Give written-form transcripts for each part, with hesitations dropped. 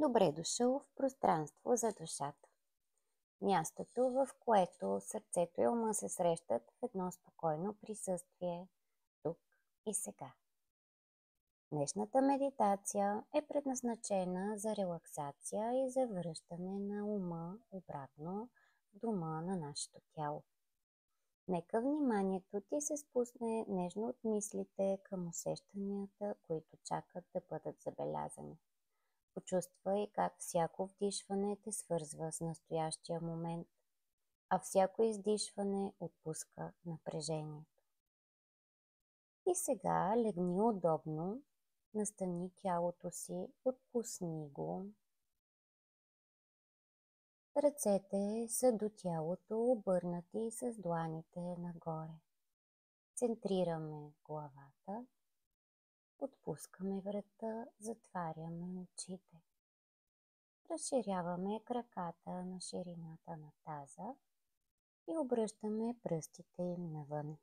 Добре дошъл в пространство за душата. Мястото, в което сърцето и ума се срещат в едно спокойно присъствие, тук и сега. Днешната медитация е предназначена за релаксация и за връщане на ума обратно в дома на нашето тяло. Нека вниманието ти се спусне нежно от мислите към усещанията, които чакат да бъдат забелязани. Почувствай как всяко вдишване те свързва с настоящия момент, а всяко издишване отпуска напрежението. И сега легни удобно, настани тялото си, отпусни го. Ръцете са до тялото, обърнати с дланите нагоре. Центрираме главата, отпускаме врата, затваряме очите. Разширяваме краката на ширината на таза и обръщаме пръстите им навън.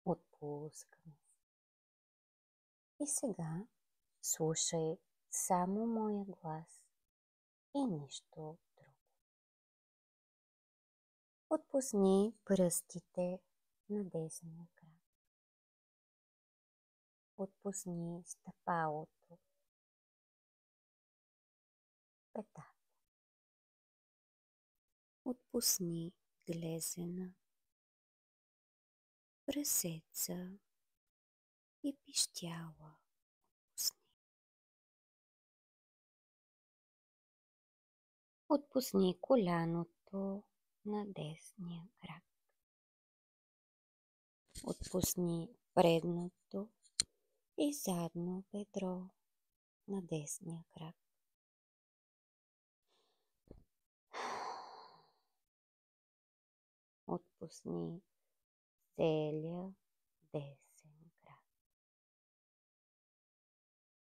Отпускаме. И сега слушай само моя глас и нищо друго. Отпусни пръстите на десния крак. Отпусни стъпалото, петата. Отпусни глезена, прасеца и пищяла. Отпусни коляното на десния крак. Отпусни предното и задно бедро на десния крак. Отпусни целия десен крак.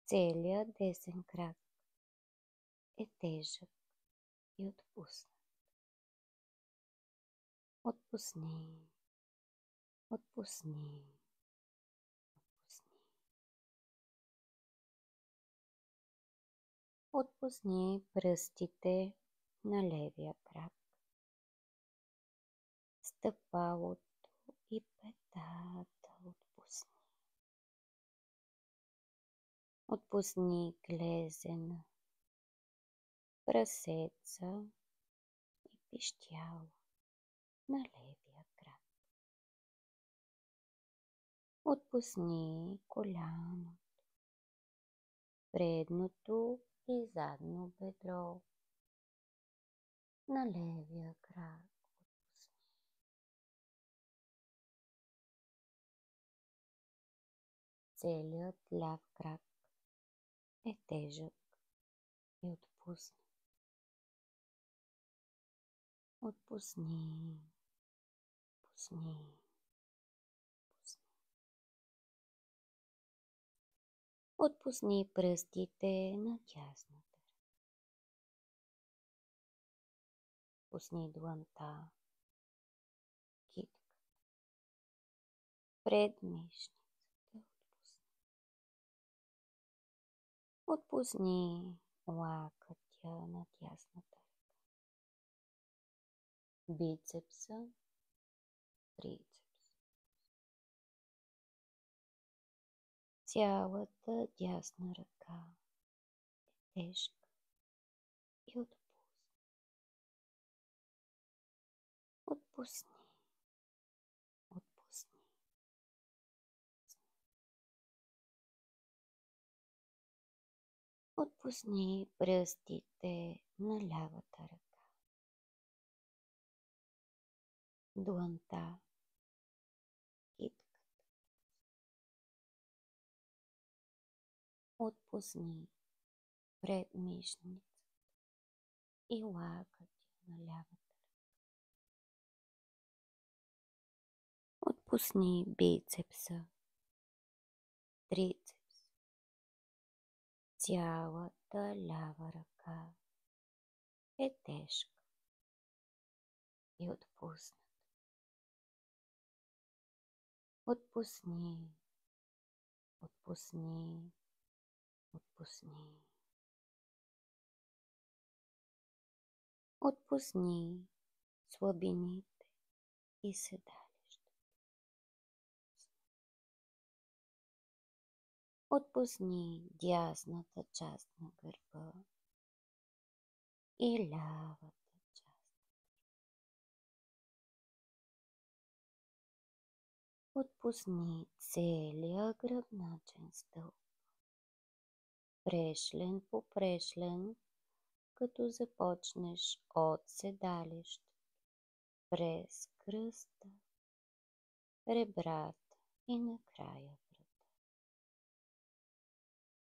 Целият десен крак е тежък и отпуснат. Отпусни, отпусни, отпусни. Отпусни пръстите на левия крак, стъпалото и петата. Отпусни. Отпусни глезена, прасеца и пищяла на левия крак. Отпусни коляното, предното и задно бедро на левия крак. Целият ляв крак е тежък и отпуснат. Отпусни, отпусни, отпусни. Отпусни пръстите на дясната ръка. Отпусни дланта, китката, предмишницата. Отпусни лакътя на дясната ръка, бицепса, трицепс. Цялата дясна ръка е тежка и отпусни. Отпусни, отпусни. Отпусни пръстите на лявата ръка, дланта, китката. Отпусни предмишницата и лакътя на лявата ръка. Отпусни бицепса, трицепс. Цялата лява ръка е тежка и отпусната. Отпусни, отпусни, отпусни. Отпусни слабините и седалището. Отпусни дясната част на гърба и лявата част. Отпусни целия гръбначен стълб, прешлен по прешлен, като започнеш от седалището, през кръста, ребрата и накрая врата.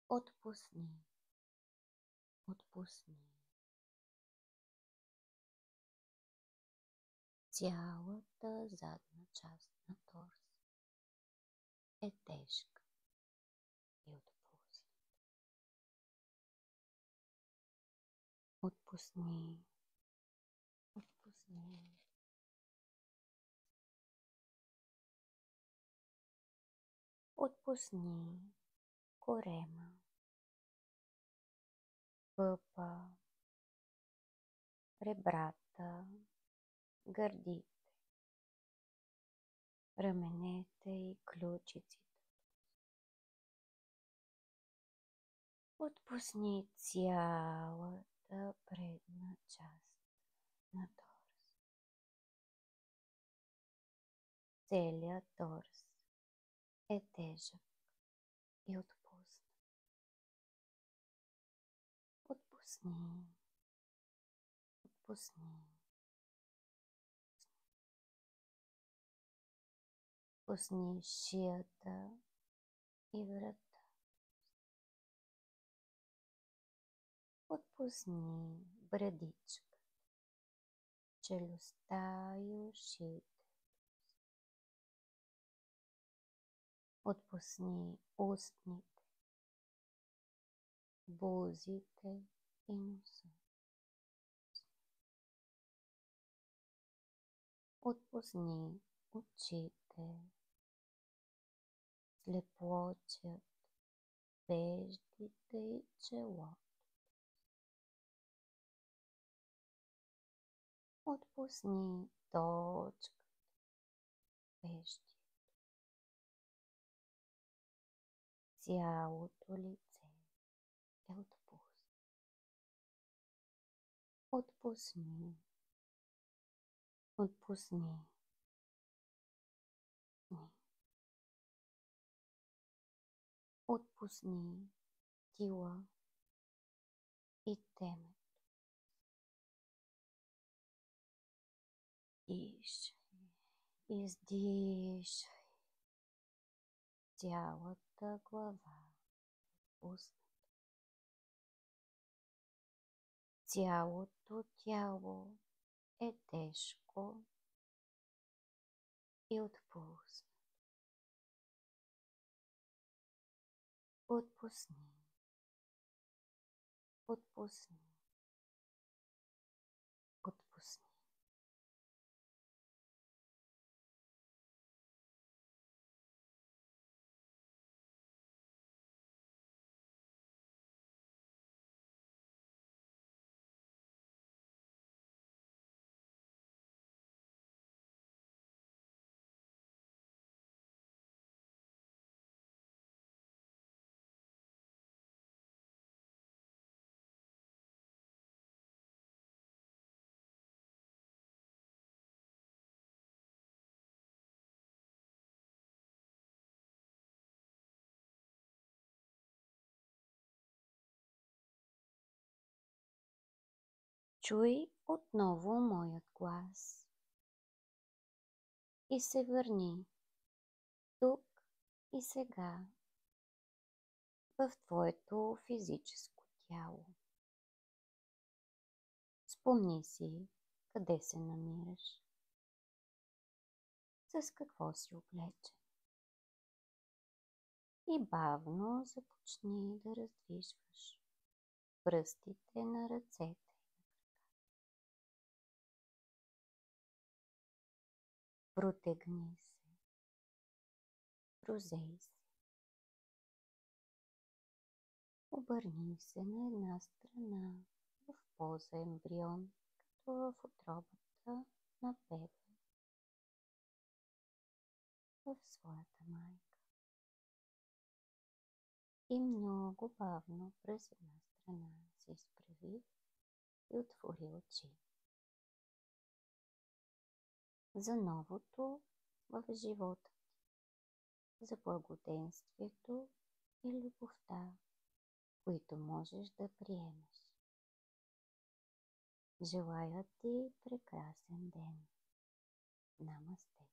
Отпусни, отпусни. Цялата задна част на торса е тежка и отпусни. Отпусни, отпусни. Отпусни корема, пъпа, ребрата, гърдите, раменете и ключиците. Отпусни цялата предна част на торса. Целият торс е тежък и отпусни. Отпусни, отпусни. Отпусни шията и врата. Отпусни брадичка, челюстта и ушите. Отпусни устните, бузите и носа. Отпусни очите, слепоочият, веждите и челото. Отпусни точката, веждите. Цялото лице е отпуснато. Отпусни, отпусни. Отпусни тила и темето. Дишай, издишай. Цялата глава отпусната. Цялото тяло е тежко и отпуснато. Отпусни, отпусни, отпусни. Чуй отново моят глас и се върни тук и сега в твоето физическо тяло. Спомни си къде се намираш, с какво си облечен и бавно започни да раздвижваш пръстите на ръцете. Протегни се, розей се, обърни се на една страна в поза ембрион, място в утробата на бебе в своята майка. И много бавно през една страна се изправи и отвори очи. За новото в живота ти, за благоденствието и любовта, които можеш да приемеш. Желая ти прекрасен ден. Намасте!